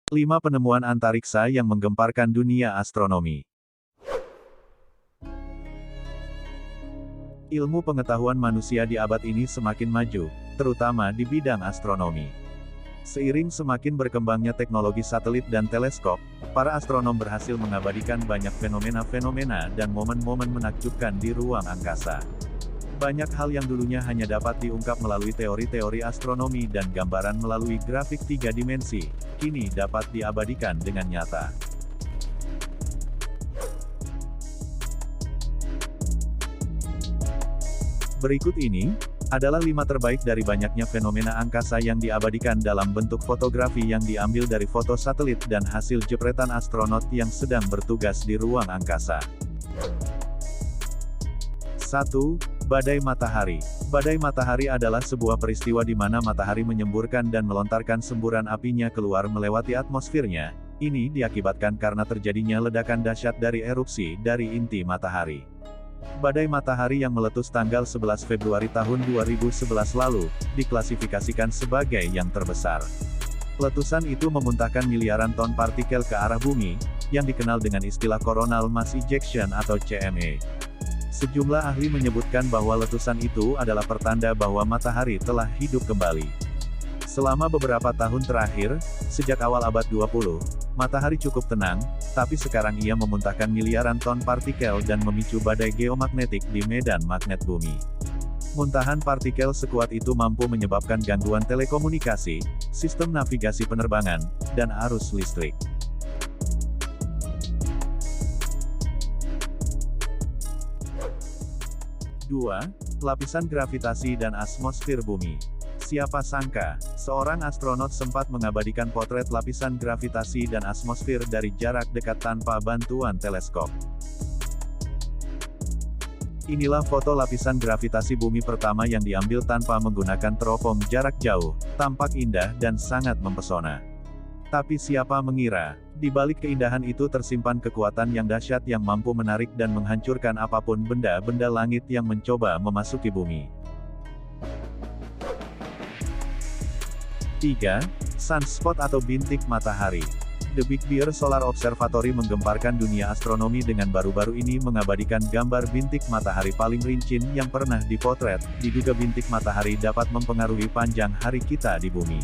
5 penemuan antariksa yang menggemparkan dunia astronomi. Ilmu pengetahuan manusia di abad ini semakin maju, terutama di bidang astronomi. Seiring semakin berkembangnya teknologi satelit dan teleskop, para astronom berhasil mengabadikan banyak fenomena-fenomena dan momen-momen menakjubkan di ruang angkasa. Banyak hal yang dulunya hanya dapat diungkap melalui teori-teori astronomi dan gambaran melalui grafik 3 dimensi, kini dapat diabadikan dengan nyata. Berikut ini adalah 5 terbaik dari banyaknya fenomena angkasa yang diabadikan dalam bentuk fotografi yang diambil dari foto satelit dan hasil jepretan astronot yang sedang bertugas di ruang angkasa. 1. Badai matahari. Badai matahari adalah sebuah peristiwa di mana matahari menyemburkan dan melontarkan semburan apinya keluar melewati atmosfernya. Ini diakibatkan karena terjadinya ledakan dahsyat dari erupsi dari inti matahari. Badai matahari yang meletus tanggal 11 Februari tahun 2011 lalu, diklasifikasikan sebagai yang terbesar. Letusan itu memuntahkan miliaran ton partikel ke arah bumi, yang dikenal dengan istilah coronal mass ejection atau CME. Sejumlah ahli menyebutkan bahwa letusan itu adalah pertanda bahwa matahari telah hidup kembali. Selama beberapa tahun terakhir, sejak awal abad 20, matahari cukup tenang, tapi sekarang ia memuntahkan miliaran ton partikel dan memicu badai geomagnetik di medan magnet bumi. Muntahan partikel sekuat itu mampu menyebabkan gangguan telekomunikasi, sistem navigasi penerbangan, dan arus listrik. 2. Lapisan gravitasi dan atmosfer bumi. Siapa sangka, seorang astronot sempat mengabadikan potret lapisan gravitasi dan atmosfer dari jarak dekat tanpa bantuan teleskop. Inilah foto lapisan gravitasi bumi pertama yang diambil tanpa menggunakan teropong jarak jauh, tampak indah dan sangat mempesona. Tapi siapa mengira, di balik keindahan itu tersimpan kekuatan yang dahsyat yang mampu menarik dan menghancurkan apapun benda-benda langit yang mencoba memasuki bumi. 3. Sunspot atau bintik matahari. The Big Bear Solar Observatory menggemparkan dunia astronomi dengan baru-baru ini mengabadikan gambar bintik matahari paling rincin yang pernah dipotret. Diduga bintik matahari dapat mempengaruhi panjang hari kita di bumi.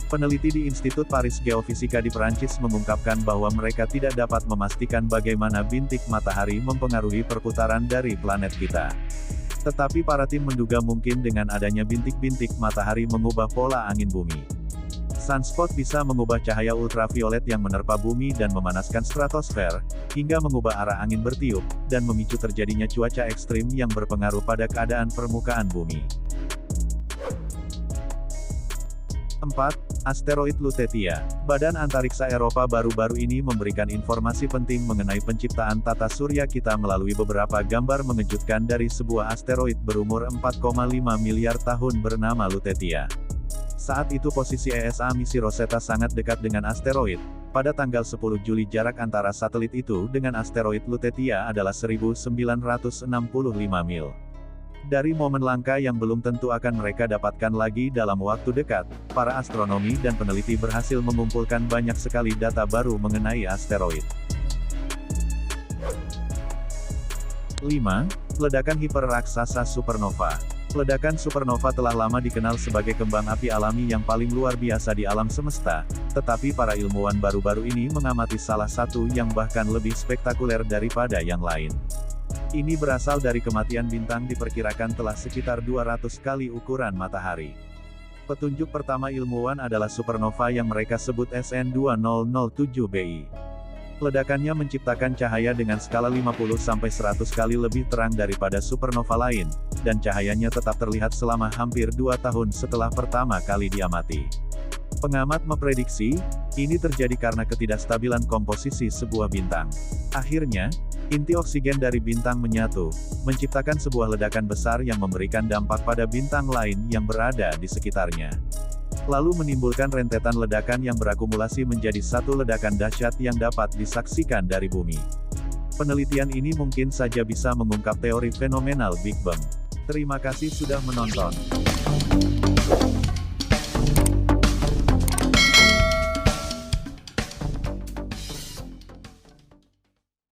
Peneliti di Institut Paris Geofisika di Perancis mengungkapkan bahwa mereka tidak dapat memastikan bagaimana bintik matahari mempengaruhi perputaran dari planet kita. Tetapi para tim menduga mungkin dengan adanya bintik-bintik matahari mengubah pola angin bumi. Sunspot bisa mengubah cahaya ultraviolet yang menerpa bumi dan memanaskan stratosfer, hingga mengubah arah angin bertiup, dan memicu terjadinya cuaca ekstrim yang berpengaruh pada keadaan permukaan bumi. 4. Asteroid Lutetia. Badan Antariksa Eropa baru-baru ini memberikan informasi penting mengenai penciptaan tata surya kita melalui beberapa gambar mengejutkan dari sebuah asteroid berumur 4,5 miliar tahun bernama Lutetia. Saat itu posisi ESA misi Rosetta sangat dekat dengan asteroid. Pada tanggal 10 Juli jarak antara satelit itu dengan asteroid Lutetia adalah 1965 mil. Dari momen langka yang belum tentu akan mereka dapatkan lagi dalam waktu dekat, para astronomi dan peneliti berhasil mengumpulkan banyak sekali data baru mengenai asteroid. 5. Ledakan hiperraksasa supernova. Ledakan supernova telah lama dikenal sebagai kembang api alami yang paling luar biasa di alam semesta, tetapi para ilmuwan baru-baru ini mengamati salah satu yang bahkan lebih spektakuler daripada yang lain. Ini berasal dari kematian bintang diperkirakan telah sekitar 200 kali ukuran matahari. Petunjuk pertama ilmuwan adalah supernova yang mereka sebut SN2007b. Ledakannya menciptakan cahaya dengan skala 50-100 kali lebih terang daripada supernova lain, dan cahayanya tetap terlihat selama hampir 2 tahun setelah pertama kali diamati. Pengamat memprediksi, ini terjadi karena ketidakstabilan komposisi sebuah bintang. Akhirnya, inti oksigen dari bintang menyatu, menciptakan sebuah ledakan besar yang memberikan dampak pada bintang lain yang berada di sekitarnya. Lalu menimbulkan rentetan ledakan yang berakumulasi menjadi satu ledakan dahsyat yang dapat disaksikan dari bumi. Penelitian ini mungkin saja bisa mengungkap teori fenomenal Big Bang. Terima kasih sudah menonton.